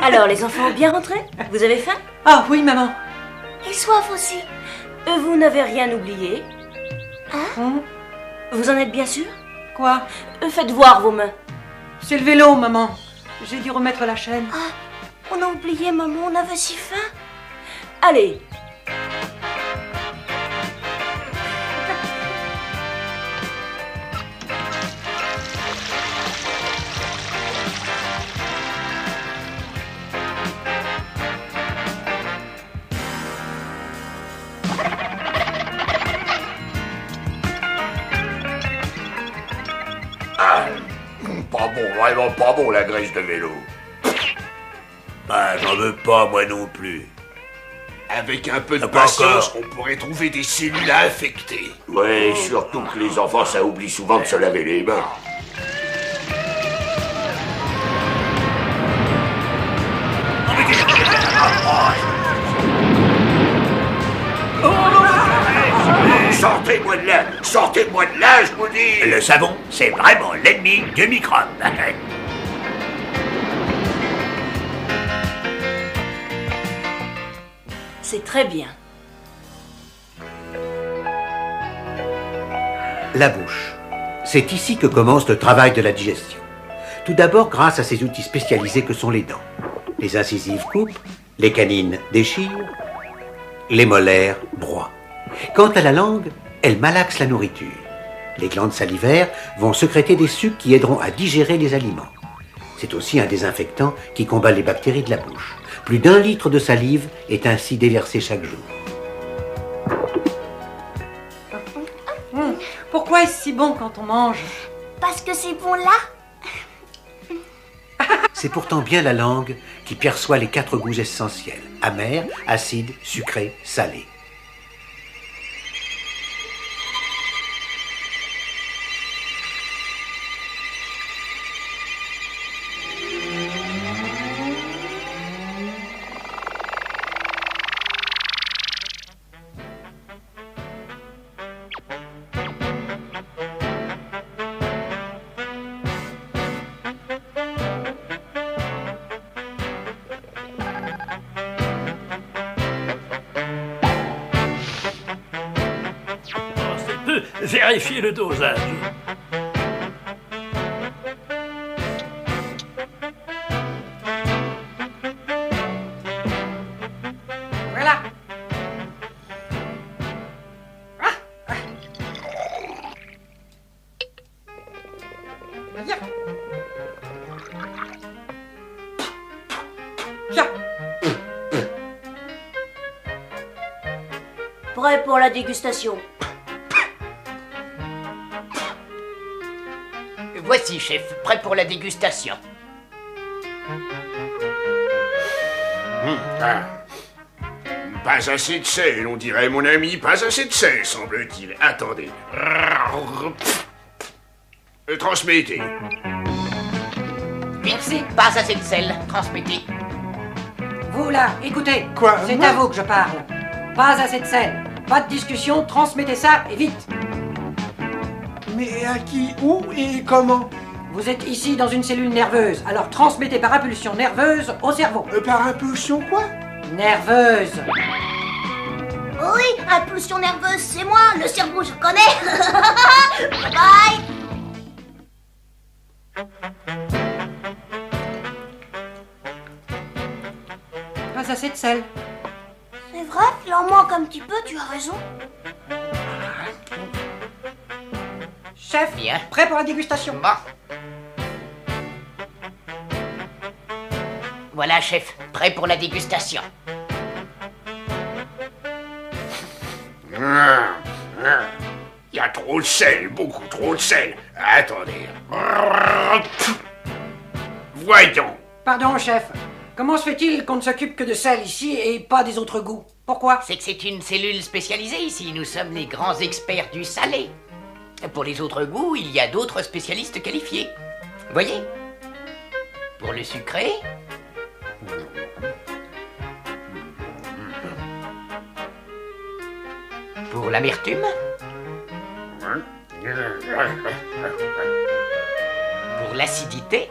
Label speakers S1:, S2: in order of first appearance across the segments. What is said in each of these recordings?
S1: Alors, les enfants, bien rentrés? Vous avez faim?
S2: Ah oui, maman.
S3: Et soif aussi.
S1: Vous n'avez rien oublié?
S2: Hein?
S1: Vous en êtes bien sûr?
S2: Quoi?
S1: Faites voir vos mains.
S2: C'est le vélo, maman. J'ai dû remettre la chaîne.
S3: Ah, on a oublié, maman, on avait si faim.
S1: Allez.
S4: Pas bon, vraiment pas bon la graisse de vélo.
S5: Bah, j'en veux pas, moi non plus.
S4: Avec un peu de
S5: Pas
S4: patience,
S5: encore.
S4: on pourrait trouver des cellules infectées.
S5: Ouais, surtout que les enfants, ça oublie souvent de se laver les mains. Sortez-moi de là! Sortez-moi de là, je vous dis! Le savon, c'est vraiment l'ennemi du microbe.
S1: C'est très bien.
S6: La bouche. C'est ici que commence le travail de la digestion. Tout d'abord grâce à ces outils spécialisés que sont les dents. Les incisives coupent, les canines déchirent, les molaires broient. Quant à la langue, elle malaxe la nourriture. Les glandes salivaires vont sécréter des sucs qui aideront à digérer les aliments. C'est aussi un désinfectant qui combat les bactéries de la bouche. Plus d'1 litre de salive est ainsi déversé chaque jour.
S2: Pourquoi est-ce si bon quand on mange?
S3: Parce que c'est bon là.
S6: C'est pourtant bien la langue qui perçoit les 4 goûts essentiels. Amer, acide, sucré, salé.
S7: Vérifier le dosage.
S2: Voilà. Viens. Viens.
S1: Prêt pour la dégustation.
S8: Voici, chef, prêt pour la dégustation.
S4: Pas assez de sel, on dirait, mon ami. Pas assez de sel, semble-t-il. Attendez. Transmettez.
S8: Merci, pas assez de sel. Transmettez.
S2: Vous là, écoutez.
S9: Quoi,
S2: C'est
S9: moi
S2: à vous que je parle. Pas assez de sel. Pas de discussion, transmettez ça et vite.
S9: Mais à qui, où et comment?
S2: Vous êtes ici dans une cellule nerveuse, alors transmettez par impulsion nerveuse au cerveau.
S9: Par impulsion quoi?
S2: Nerveuse.
S3: Oui, impulsion nerveuse, c'est moi. Le cerveau, je connais. Bye bye.
S2: Pas assez de sel.
S3: C'est vrai, il en manque un petit peu, tu as raison.
S2: Chef,
S8: Bien.
S2: prêt pour la dégustation?
S8: Bon. Voilà, chef, prêt pour la dégustation.
S4: Il y a trop de sel, beaucoup trop de sel. Attendez. Voyons.
S2: Pardon, chef. Comment se fait-il qu'on ne s'occupe que de sel ici et pas des autres goûts? Pourquoi?
S8: C'est que c'est une cellule spécialisée ici. Nous sommes les grands experts du salé. Pour les autres goûts, il y a d'autres spécialistes qualifiés. Voyez? Pour le sucré... Pour l'amertume... Pour l'acidité...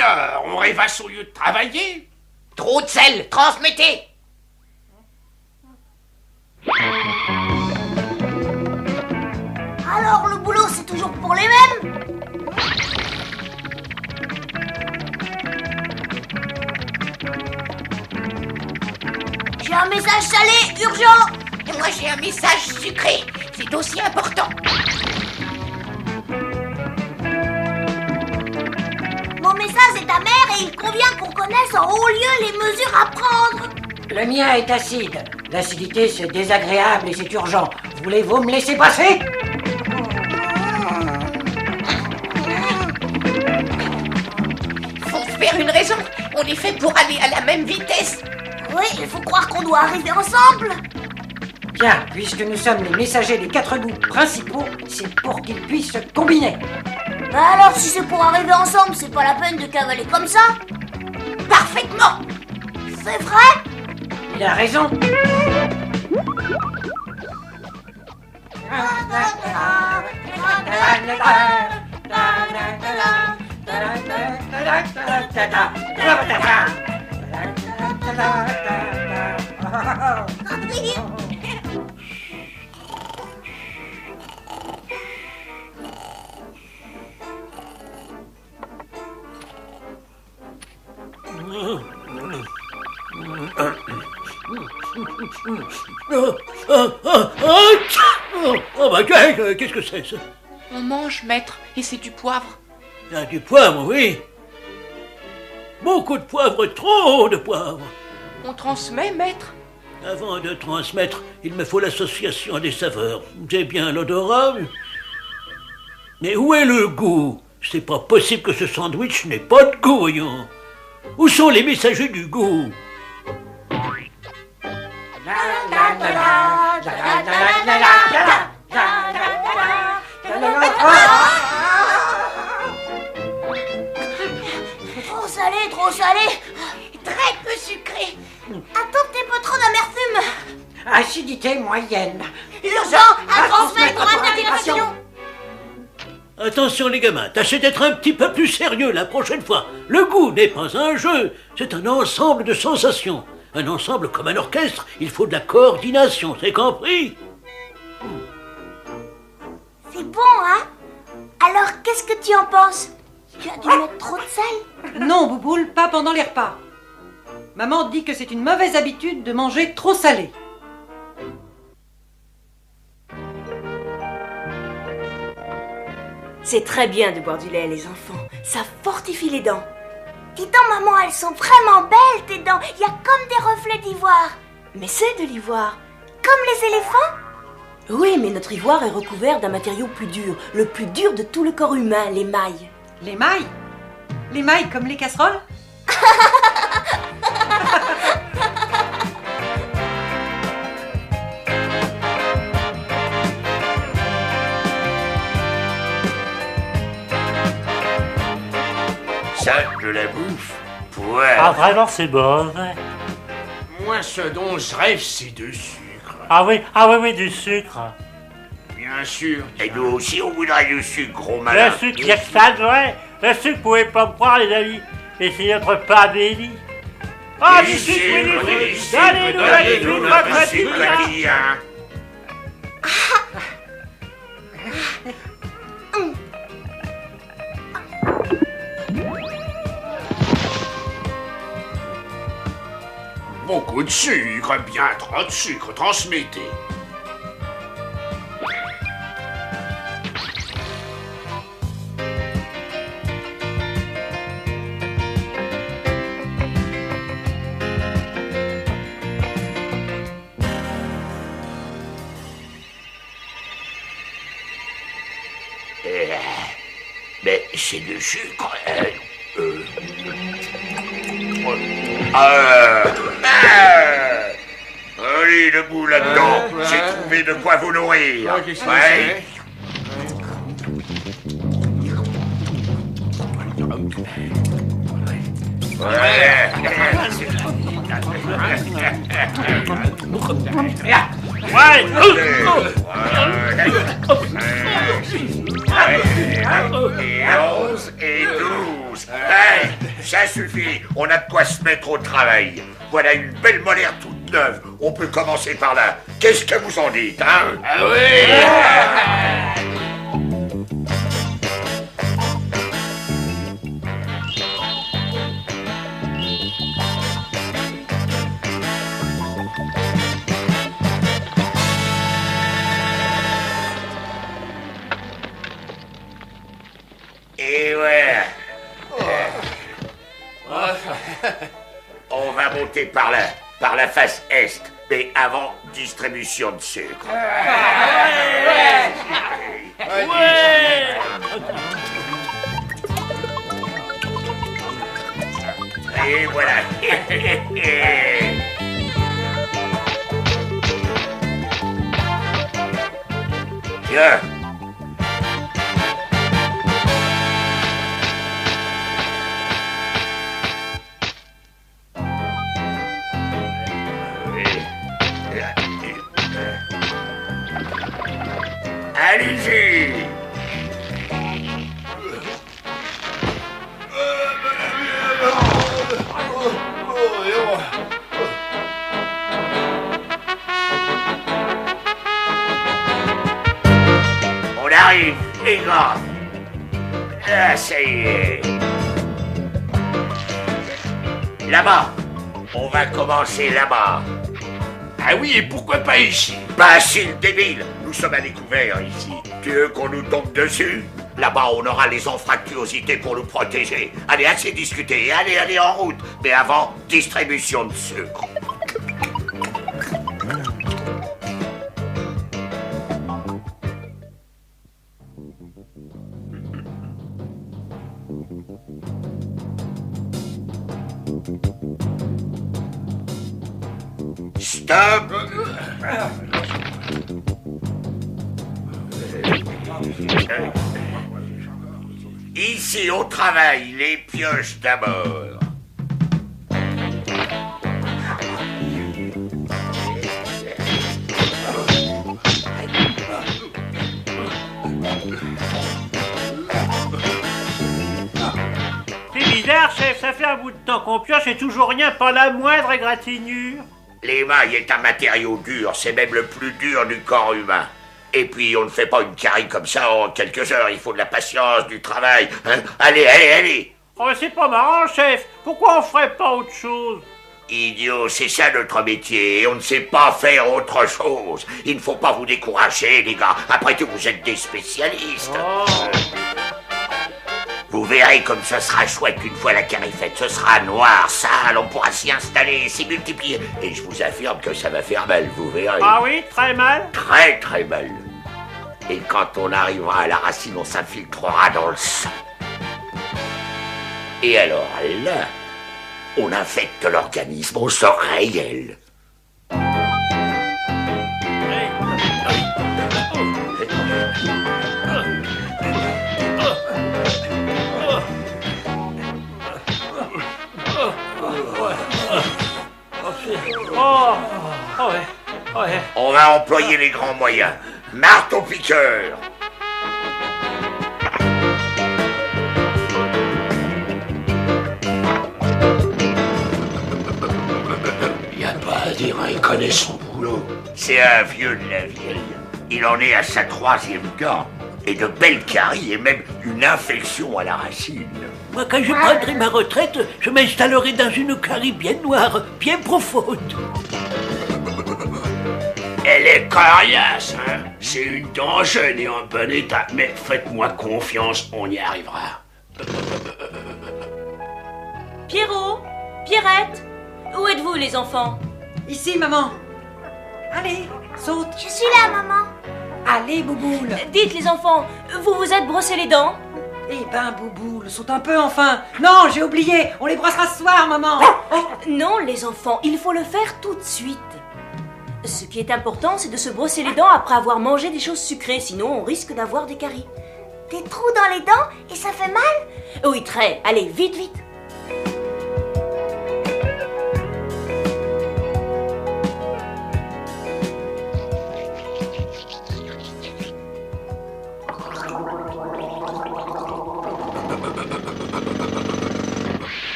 S5: Alors, on rêvasse au lieu de travailler?
S8: Trop de sel, transmettez.
S3: Alors, le boulot, c'est toujours pour les mêmes? J'ai un message salé, urgent!
S8: Et moi, j'ai un message sucré. C'est aussi important.
S3: Mon message est amer et il convient qu'on connaisse en haut lieu les mesures à prendre.
S2: Le mien est acide. L'acidité, c'est désagréable et c'est urgent. Voulez-vous me laisser passer?
S8: Faut faire une raison. On est fait pour aller à la même vitesse.
S3: Oui, il faut croire qu'on doit arriver ensemble.
S2: Bien, puisque nous sommes les messagers des 4 goûts principaux, c'est pour qu'ils puissent se combiner.
S3: Bah alors, si c'est pour arriver ensemble, c'est pas la peine de cavaler comme ça.
S8: Parfaitement.
S3: C'est vrai?
S2: Il a raison.
S7: Oh, bah, qu'est-ce que c'est, ça?
S10: On mange, maître, et c'est du poivre.
S7: Ah, du poivre, oui. Beaucoup de poivre, trop de poivre.
S10: On transmet, maître?
S7: Avant de transmettre, il me faut l'association des saveurs. J'ai bien l'odorat. Mais où est le goût? C'est pas possible que ce sandwich n'ait pas de goût, voyons. Où sont les messagers du goût?
S3: Trop salé, trop salé.
S8: Très peu sucré.
S3: Un tout petit peu trop d'amertume.
S2: Acidité moyenne.
S3: Urgent à transmettre pour intégration.
S7: Attention les gamins, tâchez d'être un petit peu plus sérieux la prochaine fois. Le goût n'est pas un jeu, c'est un ensemble de sensations. Un ensemble comme un orchestre, il faut de la coordination, c'est compris?
S3: C'est bon, hein? Alors, qu'est-ce que tu en penses? Tu as dû mettre trop de sel?
S2: Non, Bouboule, pas pendant les repas. Maman dit que c'est une mauvaise habitude de manger trop salé.
S1: C'est très bien de boire du lait, les enfants. Ça fortifie les dents.
S3: Dis donc, maman, elles sont vraiment belles, tes dents. Il y a comme des reflets d'ivoire.
S1: Mais c'est de l'ivoire.
S3: Comme les éléphants?
S1: Oui, mais notre ivoire est recouvert d'un matériau plus dur. Le plus dur de tout le corps humain, l'émail.
S2: L'émail? L'émail comme les casseroles?
S5: Ça, de la bouffe? Ouais.
S11: Ah, vraiment, c'est bon.
S4: Moi, ce dont je rêve, c'est de sucre.
S11: Ah oui, oui, du sucre.
S4: Bien sûr.
S5: Et nous aussi, on voudrait du sucre, gros malin.
S11: Le sucre, il y a que ça de vrai. Le sucre, vous pouvez pas me croire, les amis. Et c'est notre pain béni. Ah, du sucre, oui, du sucre. Donnez-nous votre
S4: sucre,
S11: quotidien.
S4: Beaucoup de sucre, bien trop de sucre, transmettez.
S5: Mais c'est du sucre. Allez, debout là-dedans. J'ai trouvé de quoi vous nourrir. Ouais. Et 11 et 12. Hey, on a de quoi se mettre au travail. Voilà une belle molaire toute neuve. On peut commencer par là. Qu'est-ce que vous en dites, hein?
S4: Ah oui.
S5: Et ouais. On va monter par là, par la face est, mais avant distribution de sucre. Et voilà. Tiens. Allez-y! On arrive, les gars! Ah, ça y est! Là-bas! On va commencer là-bas!
S4: Ah oui, et pourquoi pas ici?
S5: Bah si, le débile! Nous sommes à découvert ici. Tu veux qu'on nous tombe dessus? Là-bas, on aura les anfractuosités pour nous protéger. Allez, assez discuté. Allez, allez, en route. Mais avant, distribution de sucre. Stop! Ici, au travail, les pioches d'abord.
S11: C'est bizarre, chef, ça fait un bout de temps qu'on pioche et toujours rien, pas la moindre égratignure.
S5: L'émail est un matériau dur, c'est même le plus dur du corps humain. Et puis, on ne fait pas une carie comme ça en quelques heures, il faut de la patience, du travail. Hein? Allez, allez, allez!
S11: Oh, c'est pas marrant, chef. Pourquoi on ferait pas autre chose?
S5: Idiot, c'est ça notre métier, et on ne sait pas faire autre chose. Il ne faut pas vous décourager, les gars. Après tout, vous êtes des spécialistes.
S11: Oh.
S5: Vous verrez comme ce sera chouette une fois la carie faite. Ce sera noir, sale, on pourra s'y installer, s'y multiplier. Et je vous affirme que ça va faire mal, vous verrez.
S11: Ah oui, très mal?
S5: Très, très mal. Et quand on arrivera à la racine, on s'infiltrera dans le sang. Et alors là, on infecte l'organisme au sang réel. On va employer les grands moyens. Marteau-piqueur.
S4: Y a pas à dire, il connaît son boulot.
S5: C'est un vieux de la vieille. Il en est à sa 3e dent. Et de belles caries et même une infection à la racine.
S7: Moi, quand je prendrai ma retraite, je m'installerai dans une carie bien noire, bien profonde.
S4: Elle est coriace, hein? C'est une dent jeune et en bon état. Mais faites-moi confiance, on y arrivera.
S1: Pierrot, Pierrette, où êtes-vous les enfants?
S2: Ici, maman. Allez, saute.
S3: Je suis là, maman.
S2: Allez, Bouboule.
S1: Dites les enfants, vous vous êtes brossé les dents?
S2: Eh ben, Bouboule, saute un peu enfin. Non, j'ai oublié. On les brossera ce soir, maman.
S1: Non, les enfants, il faut le faire tout de suite. Ce qui est important, c'est de se brosser les dents après avoir mangé des choses sucrées, sinon on risque d'avoir des caries.
S3: Des trous dans les dents et ça fait mal?
S1: Oui, très. Allez, vite, vite.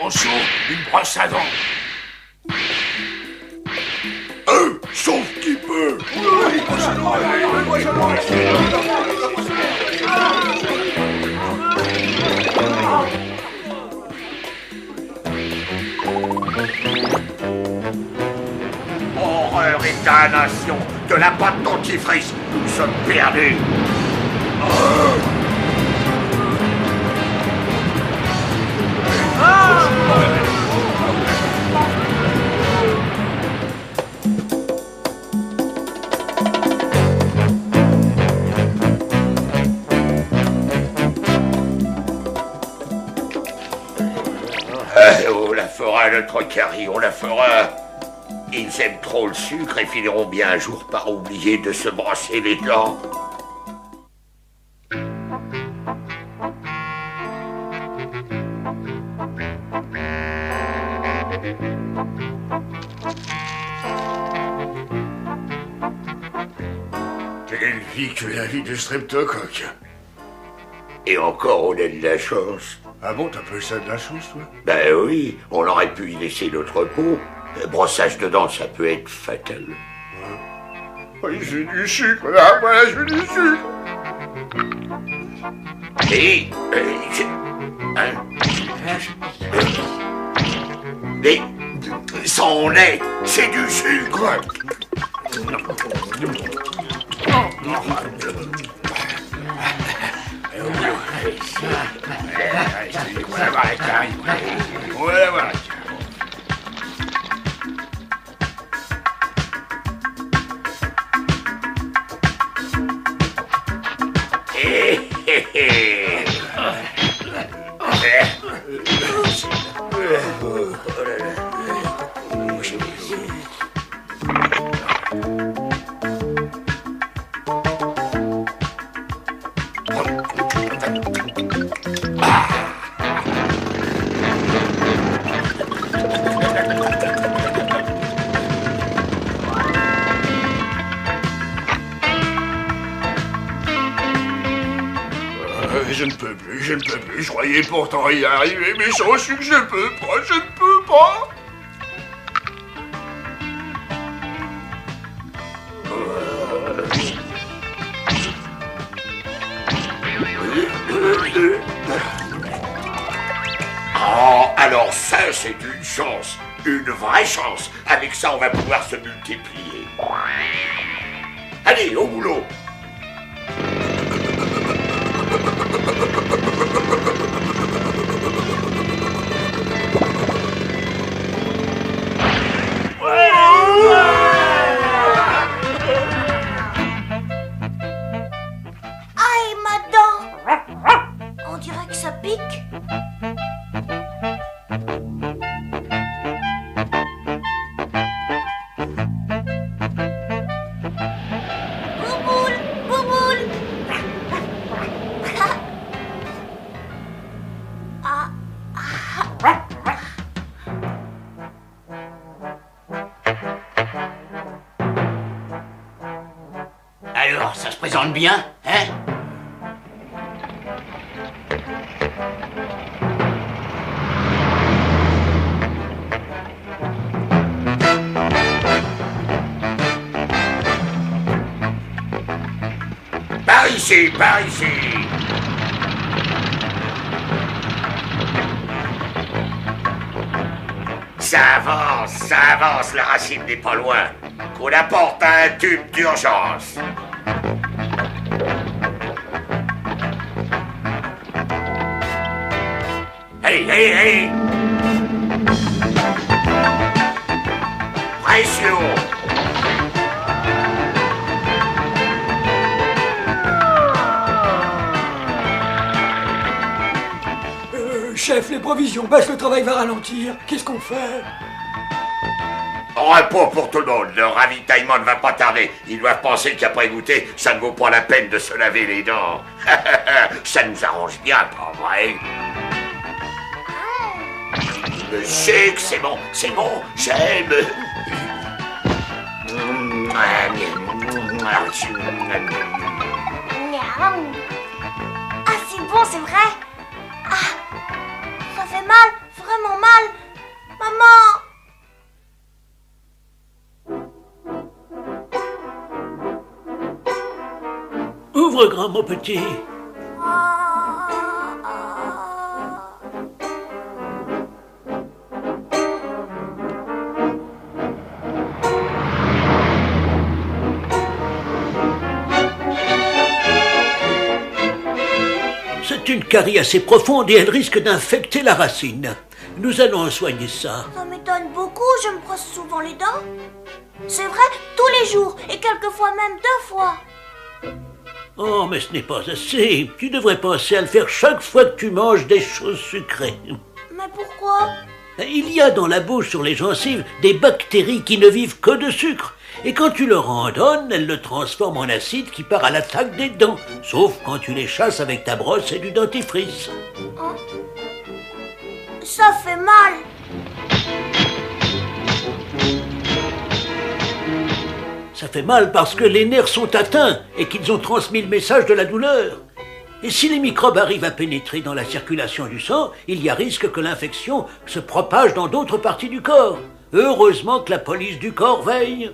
S4: attention, une brosse à dents. Sauf qui peut.
S5: Horreur et damnation de la pâte dentifrice, nous sommes perdus. On la fera, notre carry, on la fera. Ils aiment trop le sucre et finiront bien un jour par oublier de se brosser les dents.
S4: Quelle vie que la vie de streptocoque.
S5: Et encore, on a de la chance.
S4: Ah bon, t'appelles ça de la chance, toi?
S5: Ben oui, on aurait pu y laisser notre peau. Le brossage de dents, ça peut être fatal.
S4: Ouais. J'ai du sucre, là, voilà, j'ai du sucre.
S5: Et... Mais... Son lait, c'est du sucre.
S4: Voilà, voilà. Je ne peux plus, je ne peux plus. Je croyais pourtant y arriver, mais sans sucre, je ne peux pas, je ne peux pas.
S5: Oh, alors ça, c'est une chance. Une vraie chance. Avec ça, on va pouvoir se multiplier. Allez, au boulot.
S3: Aïe, ma dent! On dirait que ça pique. Bouboule, bouboule. Ah.
S8: Alors, ça se présente bien, hein?
S5: Par ici, par ici. Ça avance, la racine n'est pas loin. Qu'on apporte un tube d'urgence. Allez, allez, allez. Pression.
S9: Chef, les provisions baissent, le travail va ralentir. Qu'est-ce qu'on fait?
S5: Repos pour tout le monde, le ravitaillement ne va pas tarder. Ils doivent penser qu'après goûter, ça ne vaut pas la peine de se laver les dents. Ça nous arrange bien, pas vrai? Le sucre, c'est bon, j'aime.
S3: Ah, c'est bon, c'est vrai. Ah, ça fait mal, vraiment. vraiment mal. Maman!
S7: Ouvre grand, mon petit. C'est une carie assez profonde et elle risque d'infecter la racine. Nous allons soigner ça.
S3: Ça m'étonne beaucoup, je me brosse souvent les dents. C'est vrai, tous les jours, et quelquefois même 2 fois.
S7: Oh, mais ce n'est pas assez. Tu devrais penser à le faire chaque fois que tu manges des choses sucrées.
S3: Mais pourquoi?
S7: Il y a dans la bouche, sur les gencives, des bactéries qui ne vivent que de sucre. Et quand tu leur en donnes, elles le transforment en acide qui part à l'attaque des dents. Sauf quand tu les chasses avec ta brosse et du dentifrice.
S3: Hein? Ça fait mal.
S7: Ça fait mal parce que les nerfs sont atteints et qu'ils ont transmis le message de la douleur. Et si les microbes arrivent à pénétrer dans la circulation du sang, il y a risque que l'infection se propage dans d'autres parties du corps. Heureusement que la police du corps veille.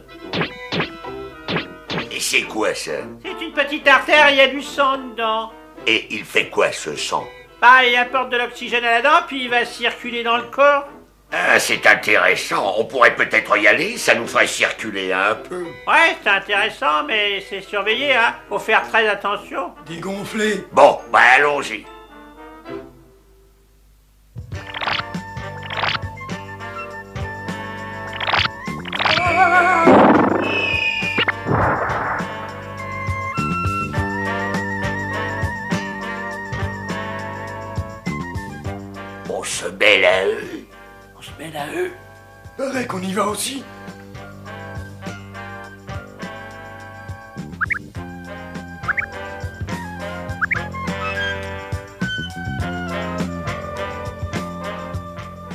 S5: Et c'est quoi ça?
S11: C'est une petite artère, il y a du sang dedans.
S5: Et il fait quoi ce sang?
S11: Bah, il apporte de l'oxygène à la dent, puis il va circuler dans le corps.
S5: Ah, c'est intéressant. On pourrait peut-être y aller, ça nous ferait circuler un peu.
S11: Ouais, c'est intéressant, mais c'est surveillé, hein. Faut faire très attention.
S9: Dégonflé.
S5: Bon, bah allons-y. On se mêle à eux.
S7: On se mêle à eux.
S9: Paraît qu'on y va aussi.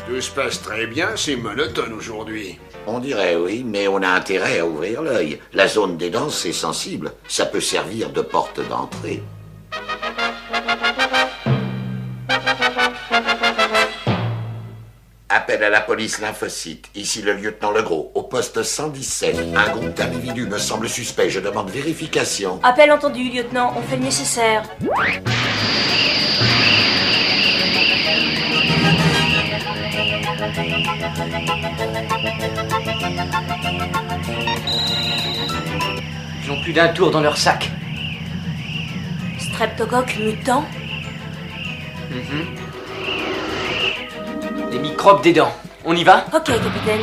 S4: Tout se passe très bien, c'est monotone aujourd'hui.
S5: On dirait oui, mais on a intérêt à ouvrir l'œil. La zone des dents, c'est sensible. Ça peut servir de porte d'entrée. Appel à la police lymphocyte. Ici le lieutenant Legros, au poste 117. Un groupe d'individus me semble suspect. Je demande vérification.
S1: Appel entendu, lieutenant. On fait le nécessaire.
S8: Ils ont plus d'un tour dans leur sac.
S1: Streptocoque mutant?
S8: Les microbes des dents. On y va?
S1: Ok, capitaine.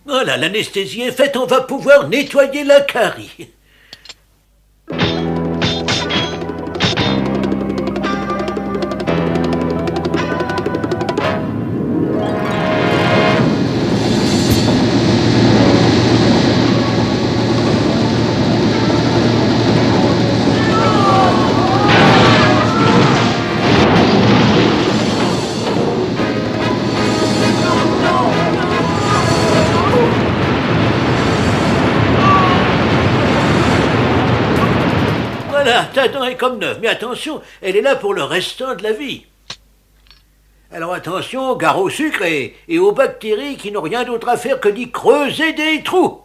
S7: Voilà, l'anesthésie est faite, on va pouvoir nettoyer la carie. Voilà, ta dent est comme neuve, mais attention, elle est là pour le restant de la vie. Alors attention, gare au sucre et aux bactéries qui n'ont rien d'autre à faire que d'y creuser des trous.